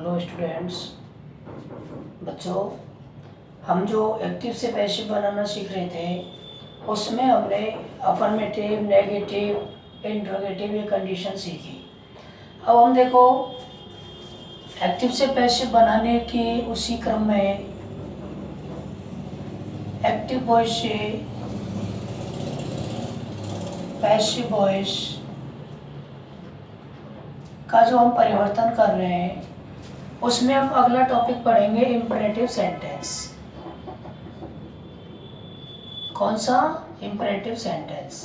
Hello students, बच्चों, हम जो एक्टिव से पैसिव बनाना सीख रहे थे उसमें हमने अफर्मेटिव, नेगेटिव, इंट्रोगेटिव ये कंडीशन सीखी। अब हम देखो एक्टिव से पैसिव बनाने के उसी क्रम में एक्टिव वॉइस से पैसिव वॉइस का जो हम परिवर्तन कर रहे हैं उसमें हम अगला टॉपिक पढ़ेंगे इम्परेटिव सेंटेंस। कौन सा? Imperative sentence.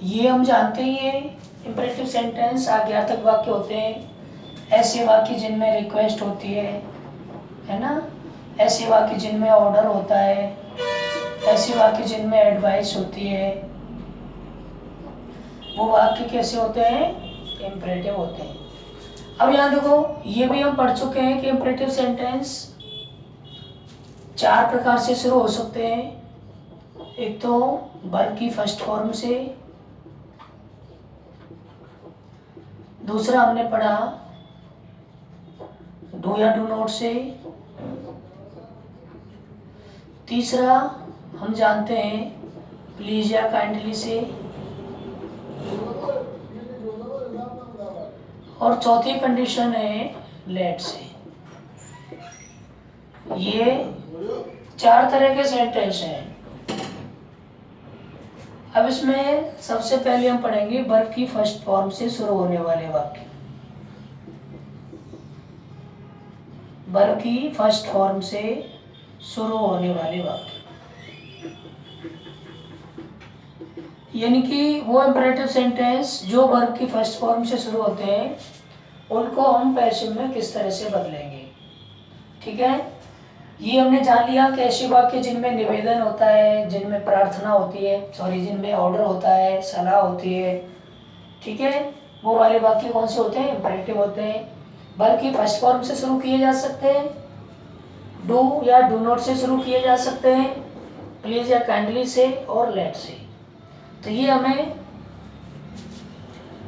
ये हम जानते ही हैं, इम्परेटिव सेंटेंस आज्ञार्थक वाक्य होते हैं। ऐसे वाक्य जिनमें रिक्वेस्ट होती है ना, ऐसे वाक्य जिनमें ऑर्डर होता है, ऐसे वाक्य जिनमें एडवाइस होती है, वो वाक्य कैसे होते हैं? इम्परेटिव होते हैं। अब यहाँ देखो, ये भी हम पढ़ चुके हैं कि इम्परेटिव सेंटेंस 4 प्रकार से शुरू हो सकते हैं। एक तो वर्ब की फर्स्ट फॉर्म से, दूसरा हमने पढ़ा डू या डू नॉट से, तीसरा हम जानते हैं प्लीज या काइंडली से, और चौथी कंडीशन है लेट से। ये 4 तरह के सेंटेंस हैं। अब इसमें सबसे पहले हम पढ़ेंगे वर्ब की फर्स्ट फॉर्म से शुरू होने वाले वाक्य। वर्ब की फर्स्ट फॉर्म से शुरू होने वाले वाक्य यानी कि वो इम्परेटिव सेंटेंस जो वर्ब की फर्स्ट फॉर्म से शुरू होते हैं उनको हम पैसिव में किस तरह से बदलेंगे। ठीक है, ये हमने जान लिया कि ऐसे वाक्य जिनमें निवेदन होता है, जिनमें प्रार्थना होती है, जिनमें ऑर्डर होता है, सलाह होती है, ठीक है, वो वाले वाक्य कौन से होते हैं? इम्परेटिव होते हैं। वर्ब की फर्स्ट फॉर्म से शुरू किए जा सकते हैं, डू या डू नॉट से शुरू किए जा सकते हैं, प्लीज या काइंडली से, और लेट से। तो ये हमें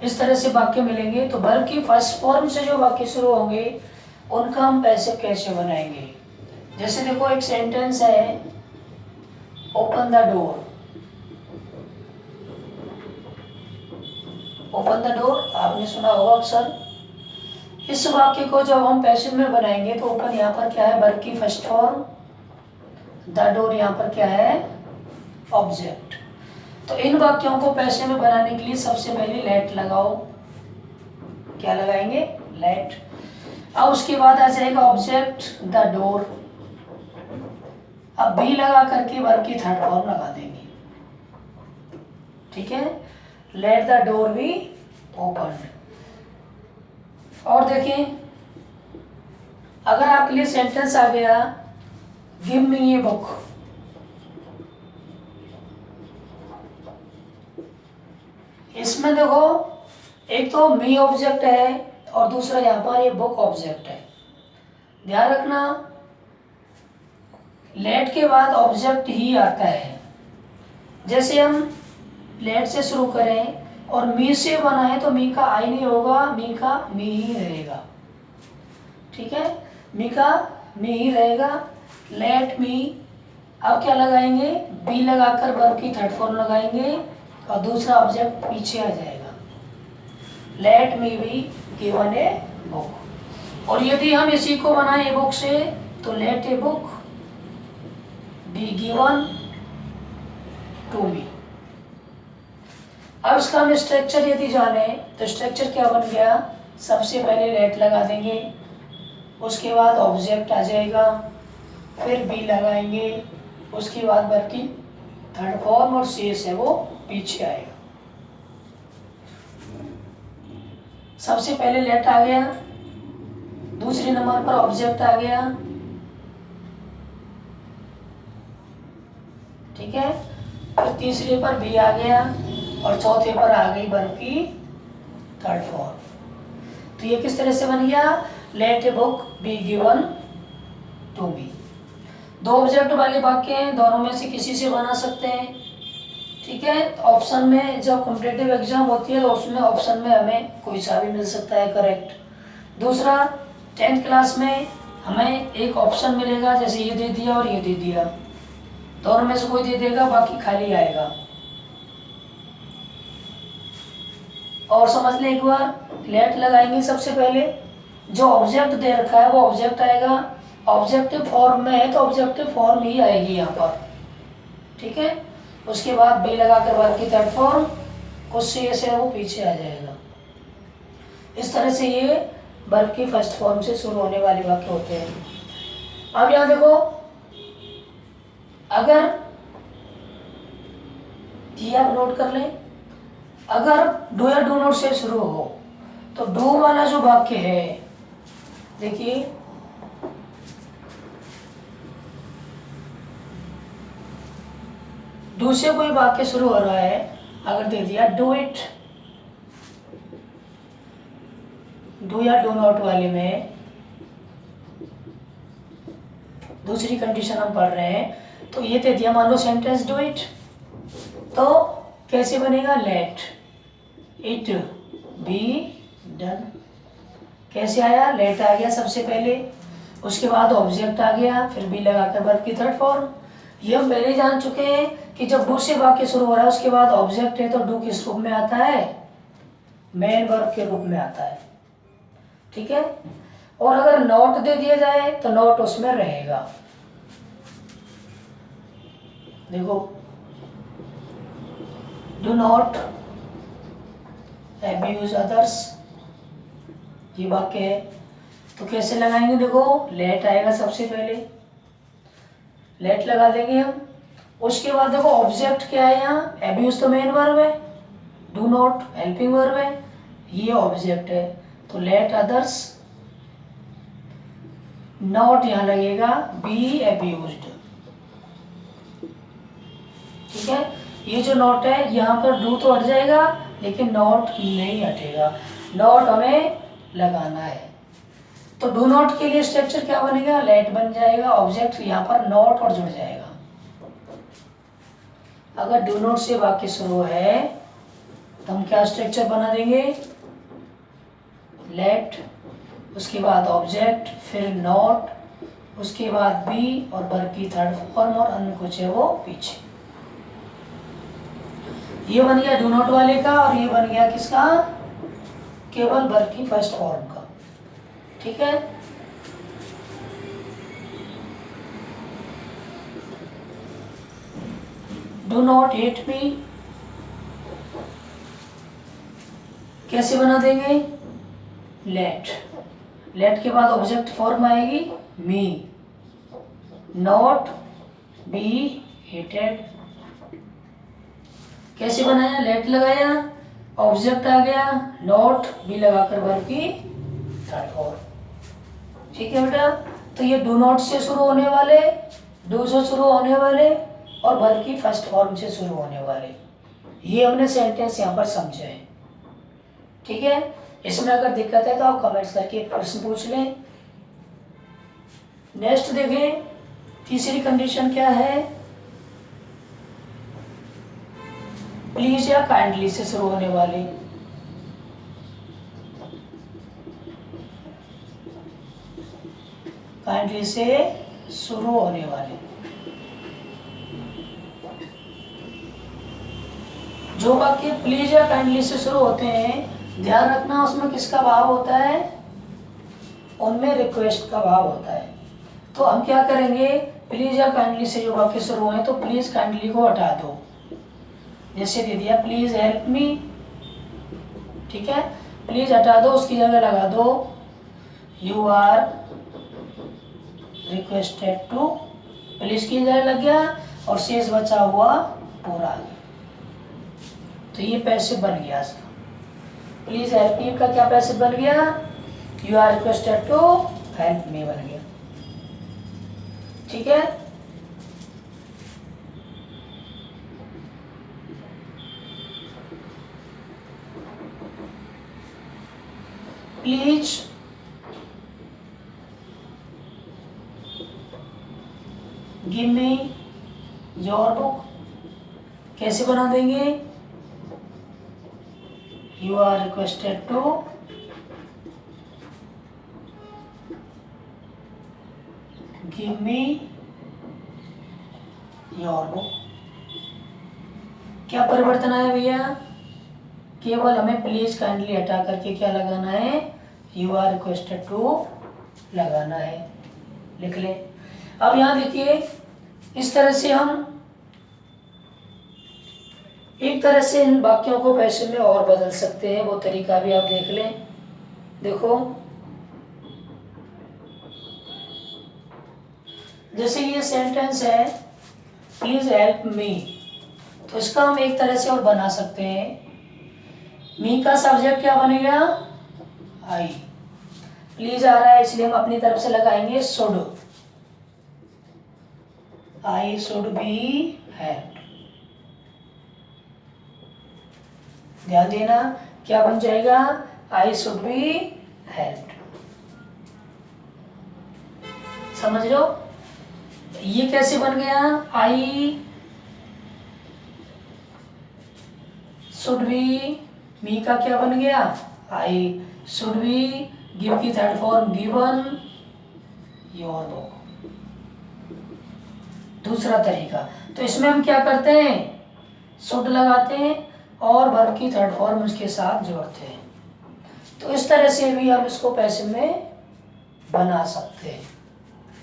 इस तरह से वाक्य मिलेंगे। तो वर्ब की फर्स्ट फॉर्म से जो वाक्य शुरू होंगे उनका हम पैसिव कैसे बनाएंगे? जैसे देखो, एक सेंटेंस है open the door. Open the door आपने सुना होगा अक्सर। इस वाक्य को जब हम पैसिव में बनाएंगे तो ओपन यहाँ पर क्या है? वर्ब की फर्स्ट फॉर्म, द डोर यहाँ पर क्या है? ऑब्जेक्ट। तो इन वाक्यों को पैसिव में बनाने के लिए सबसे पहले लेट लगाओ। क्या लगाएंगे? लेट। अब उसके बाद आ जाएगा ऑब्जेक्ट द डोर। अब बी लगा करके वर्ब की थर्ड फॉर्म लगा देंगे। ठीक है, let the door be open. और देखिए, अगर आपके लिए सेंटेंस आ गया गिव मी ए बुक, इसमें देखो एक तो मी ऑब्जेक्ट है और दूसरा यहाँ पर ये बुक ऑब्जेक्ट है। ध्यान रखना, लेट के बाद ऑब्जेक्ट ही आता है। जैसे हम लेट से शुरू करें और मी से बना है तो मी का आई नहीं होगा, मी का मी ही रहेगा। ठीक है, मी का मी ही रहेगा। Let me. अब क्या लगाएंगे? बी लगाकर वर्ब की थर्ड फॉर्म लगाएंगे और दूसरा ऑब्जेक्ट पीछे आ जाएगा। Let me be given a book. और यदि हम इसी को बनाएं ए बुक से तो let a book be given to me. अब इसका हम स्ट्रक्चर यदि जाने तो स्ट्रक्चर क्या बन गया? सबसे पहले लेट लगा देंगे, उसके बाद ऑब्जेक्ट आ जाएगा, फिर बी लगाएंगे, उसके बाद वर्ब की थर्ड फॉर्म और शेष है वो पीछे आएगा। सबसे पहले लेट आ गया, दूसरे नंबर पर ऑब्जेक्ट आ गया, ठीक है, फिर तीसरे पर बी आ गया और चौथे पर आ गई वर्ब की थर्ड फॉर्म। तो ये किस तरह से बन गया? Let a book be given to me. 2 object वाले वाक्य हैं, दोनों में से किसी से बना सकते हैं। ठीक है, ऑप्शन में जब कॉम्पिटिटिव एग्जाम होती है तो उसमें ऑप्शन में हमें कोई सा भी मिल सकता है करेक्ट। दूसरा 10th क्लास में हमें एक ऑप्शन मिलेगा, जैसे ये दे दिया और ये दे दिया, दोनों में से कोई दे देगा, बाकी खाली आएगा। और समझ लें एक बार, लेट लगाएंगे सबसे पहले, जो ऑब्जेक्ट दे रखा है वो ऑब्जेक्ट आएगा, ऑब्जेक्टिव फॉर्म में है तो ऑब्जेक्टिव फॉर्म ही आएगी यहाँ पर, ठीक है। उसके बाद बी लगाकर वर्ब की थर्ड फॉर्म, कुछ से ऐसे वो पीछे आ जाएगा। इस तरह से ये वर्ब की फर्स्ट फॉर्म से शुरू होने वाले वाक्य होते हैं। अब यहाँ देखो, अगर ये आप नोट कर लें, अगर डू या डू नॉट से शुरू हो तो डू वाला जो वाक्य है, देखिए डू से कोई वाक्य शुरू हो रहा है, अगर दे दिया डू इट, डू या डू नॉट वाले में दूसरी कंडीशन हम पढ़ रहे हैं, तो ये दे दिया, मान लो सेंटेंस डू इट, तो कैसे बनेगा, लेट इट बी डन। कैसे आया, लेट आ गया सबसे पहले, उसके बाद ऑब्जेक्ट आ गया, फिर बी लगाकर वर्ब की थर्ड फॉर्म। ये हम पहले जान चुके हैं कि जब डू से वाक्य शुरू हो रहा है उसके बाद ऑब्जेक्ट है तो डू किस रूप में आता है, मेन वर्ब के रूप में आता है, ठीक है। और अगर नॉट दे दिया जाए तो नॉट उसमें रहेगा। देखो, डू नॉट अब्यूज अदर्स, ये वाक्य है, तो कैसे लगाएंगे, देखो लेट आएगा सबसे पहले, लेट लगा देंगे हम। उसके बाद देखो ऑब्जेक्ट क्या है यहाँ, अब्यूज तो मेन वर्ब है, डू नॉट हेल्पिंग वर्ब है, ये ऑब्जेक्ट है, तो लेट अदर्स, नॉट यहाँ लगेगा, बी अब्यूज्ड, ठीक है। ये जो नॉट है यहाँ पर डू तो हट जाएगा लेकिन नॉट नहीं हटेगा, नॉट हमें लगाना है। तो डू नॉट के लिए स्ट्रक्चर क्या बनेगा, लेट बन जाएगा, ऑब्जेक्ट यहाँ पर नॉट और जुड़ जाएगा। अगर डू नॉट से वाक्य शुरू है तो हम क्या स्ट्रक्चर बना देंगे, लेट, उसके बाद ऑब्जेक्ट, फिर नॉट, उसके बाद बी और वर्ब की थर्ड फॉर्म, और अन्य कुछ है वो पीछे। ये बन गया डू नॉट वाले का, और ये बन गया किसका, केवल वर्ब की फर्स्ट फॉर्म का, ठीक है। डू नॉट हेट मी, कैसे बना देंगे, लेट, लेट के बाद ऑब्जेक्ट फॉर्म आएगी मी, नॉट बी हेटेड, कैसे बनाया, लेट लगाया, ऑब्जेक्ट आ गया, नॉट बी लगाकर वर्ब की थर्ड फॉर्म, ठीक है बेटा। तो ये डू नॉट से शुरू होने वाले, डू से शुरू होने वाले और वर्ब की फर्स्ट फॉर्म से शुरू होने वाले, ये हमने सेंटेंस यहाँ पर समझे हैं, ठीक है। इसमें अगर दिक्कत है तो आप कमेंट्स करके प्रश्न पूछ लें। नेक्स्ट देखें, तीसरी कंडीशन क्या है, प्लीज या काइंडली से शुरू होने वाले, काइंडली से शुरू होने वाले, जो वाक्य प्लीज या काइंडली से शुरू होते हैं, ध्यान रखना उसमें किसका भाव होता है, उनमें रिक्वेस्ट का भाव होता है। तो हम क्या करेंगे, प्लीज या काइंडली से जो वाक्य शुरू हुए तो प्लीज काइंडली को हटा दो, जैसे दे दिया प्लीज हेल्प मी, ठीक है, प्लीज हटा दो, उसकी जगह लगा दो you are requested to, please की जगह लग गया और शेष बचा हुआ पूरा आ गया, तो ये पैसिव बन गया इसका। प्लीज हेल्प मी का क्या पैसिव बन गया, you are requested to help me बन गया, ठीक है। Please give me your book, कैसे बना देंगे, you are requested to give me your book. क्या परिवर्तन आया भैया? केवल हमें प्लीज काइंडली हटा करके क्या लगाना है? यू आर रिक्वेस्टेड टू लगाना है। लिख लें। अब यहाँ देखिए, इस तरह से हम एक तरह से इन वाक्यों को पैसे में और बदल सकते हैं, वो तरीका भी आप देख लें। देखो, जैसे ये सेंटेंस है प्लीज हेल्प मी, तो इसका हम एक तरह से और बना सकते हैं। मी का सब्जेक्ट क्या बनेगा? आई। प्लीज आ रहा है इसलिए हम अपनी तरफ से लगाएंगे should. I should be help. ध्यान देना, क्या बन जाएगा? I should be help. समझ लो, ये कैसे बन गया? आई शुड बी, मी का क्या बन गया? आई शुड बी, गिव की third form given your book. दूसरा तरीका, तो इसमें हम क्या करते हैं? शुड लगाते हैं और वर्ब की थर्ड फॉर्म उसके साथ जोड़ते हैं। तो इस तरह से भी हम इसको पैसिव में बना सकते हैं।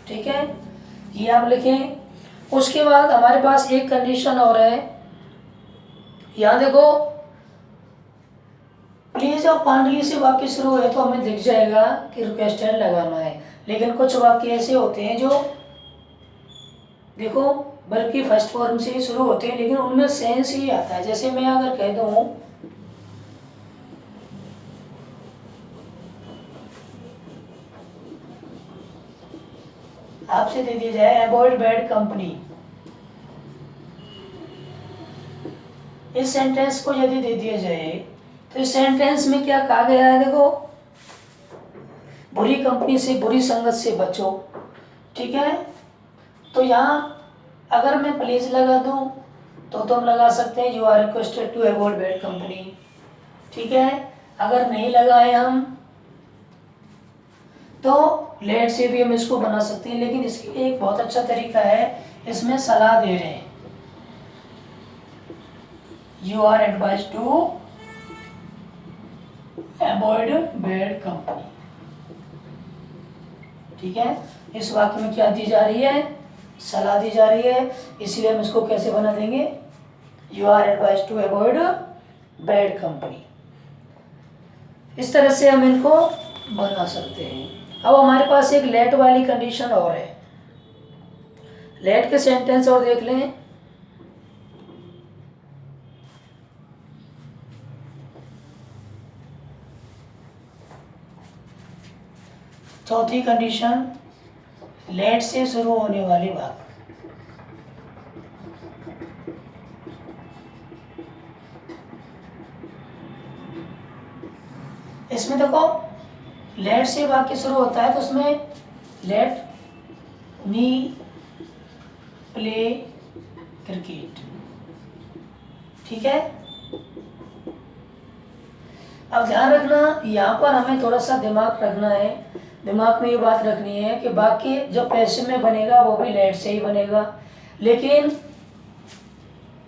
ठीक है, ये आप लिखें। उसके बाद हमारे पास एक कंडीशन और है। यहाँ देखो, प्लीज और काइंडली से वाक्य शुरू है तो हमें दिख जाएगा कि रिक्वेस्टेड लगाना है, लेकिन कुछ वाक्य ऐसे होते हैं जो देखो बल्कि फर्स्ट फॉर्म से ही शुरू होते हैं, लेकिन उनमें सेंस ही आता है। जैसे मैं अगर कह दूं आपसे दे दिया जाए अवॉइड बैड कंपनी, इस सेंटेंस को यदि दे दिया जाए तो इस सेंटेंस में क्या कहा गया है? देखो, बुरी कंपनी से, बुरी संगत से बचो। ठीक है, तो यहाँ अगर मैं प्लीज लगा दूं तो तुम लगा सकते हैं you are requested to avoid bad company. ठीक है, अगर नहीं लगाए हम तो लेट से भी हम इसको बना सकते हैं, लेकिन इसकी एक बहुत अच्छा तरीका है, इसमें सलाह दे रहे हैं you are advise to avoid bad company. ठीक है, इस वाक्य में क्या दी जा रही है? सलाह दी जा रही है, इसलिए हम इसको कैसे बना देंगे? You are advise to avoid bad company. इस तरह से हम इनको बना सकते हैं। अब हमारे पास एक लेट वाली कंडीशन और है। लेट के सेंटेंस और देख लें। चौथी कंडीशन, लेट से शुरू होने वाली बात। इसमें देखो, लेट से वाक्य शुरू होता है तो उसमें लेट मी प्ले क्रिकेट। ठीक है, अब ध्यान रखना, यहाँ पर हमें थोड़ा सा दिमाग रखना है। दिमाग में ये बात रखनी है कि बाकी जो पैसिव में बनेगा वो भी लेट से ही बनेगा, लेकिन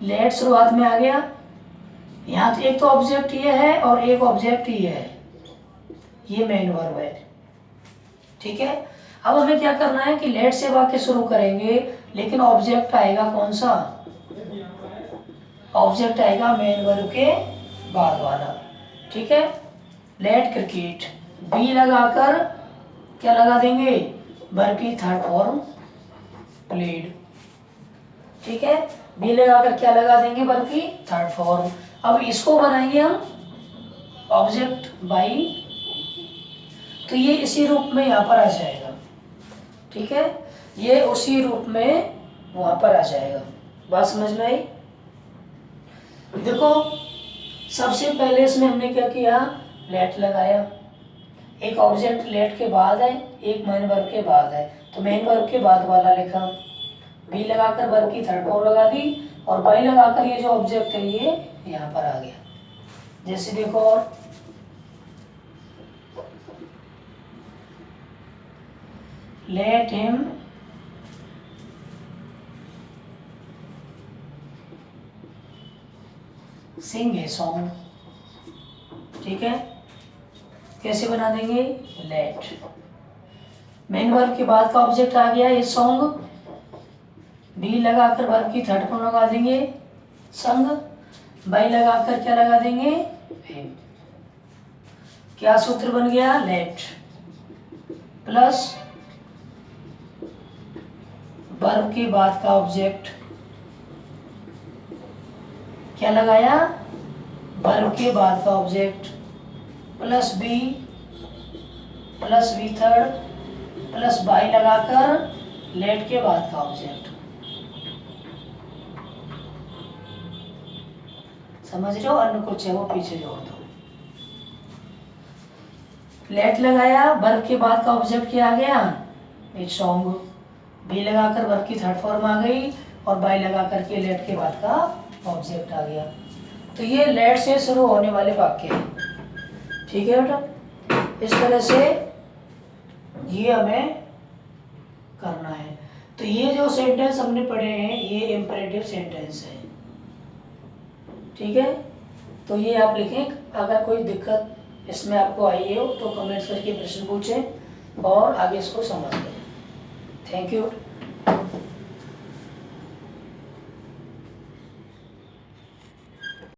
लेट शुरुआत में आ गया। यहाँ एक तो ऑब्जेक्ट ये है और एक ऑब्जेक्ट ये है, ये मेन वर्ब है। ठीक है, अब हमें क्या करना है कि लेट से वाक्य शुरू करेंगे, लेकिन ऑब्जेक्ट आएगा कौन सा? ऑब्जेक्ट आएगा मेन वर्ब के बाद वाला। ठीक है, लेट क्रिकेट, बी लगाकर क्या लगा देंगे? वर्ब की थर्ड फॉर्म प्लेड। ठीक है, बी लगाकर क्या लगा देंगे? वर्ब की थर्ड फॉर्म। अब इसको बनाएंगे हम ऑब्जेक्ट बाई, तो ये इसी रूप में यहाँ पर आ जाएगा। ठीक है, ये उसी रूप में वहां पर आ जाएगा। बात समझ में आई? देखो, सबसे पहले इसमें हमने क्या किया? लेट लगाया। एक ऑब्जेक्ट लेट के बाद है, एक मेन वर्ब के बाद है, तो मेन वर्ब के बाद वाला लिखा। बी लगाकर वर्ब की थर्ड फॉर्म लगा दी, और बाई लगाकर ये जो ऑब्जेक्ट है ये यहाँ पर आ गया। जैसे देखो, और let him Singh a song. ठीक है, कैसे बना देंगे, लेट। मेन वर्ब के बाद का ऑब्जेक्ट आ गया ए सॉन्ग, बी लगाकर वर्ब की थर्ड फॉर्म लगा देंगे संग, बाई लगाकर क्या लगा देंगे, हिम। क्या सूत्र बन गया, लेट प्लस वर्ब के बाद का ऑब्जेक्ट क्या लगाया, वर्ब के बाद का object plus be third plus by लगाकर लेट के बाद का ऑब्जेक्ट। समझ रहे हो, अन्य कुछ है वो पीछे जोड़ दो। लेट लगाया, वर्ब के बाद का ऑब्जेक्ट क्या आ गया, ए सॉन्ग, बी लगाकर वर्ब की थर्ड फॉर्म आ गई और बाई लगाकर के लेट के बाद का ऑब्जेक्ट आ गया। तो ये लेट से शुरू होने वाले वाक्य हैं। ठीक है बेटा, इस तरह से ये हमें करना है। तो ये जो सेंटेंस हमने पढ़े हैं ये इंपेरेटिव सेंटेंस है। ठीक है, तो ये आप लिखें। अगर कोई दिक्कत इसमें आपको आई हो तो कमेंट्स करके प्रश्न पूछें और आगे इसको समझ लें। Thank you.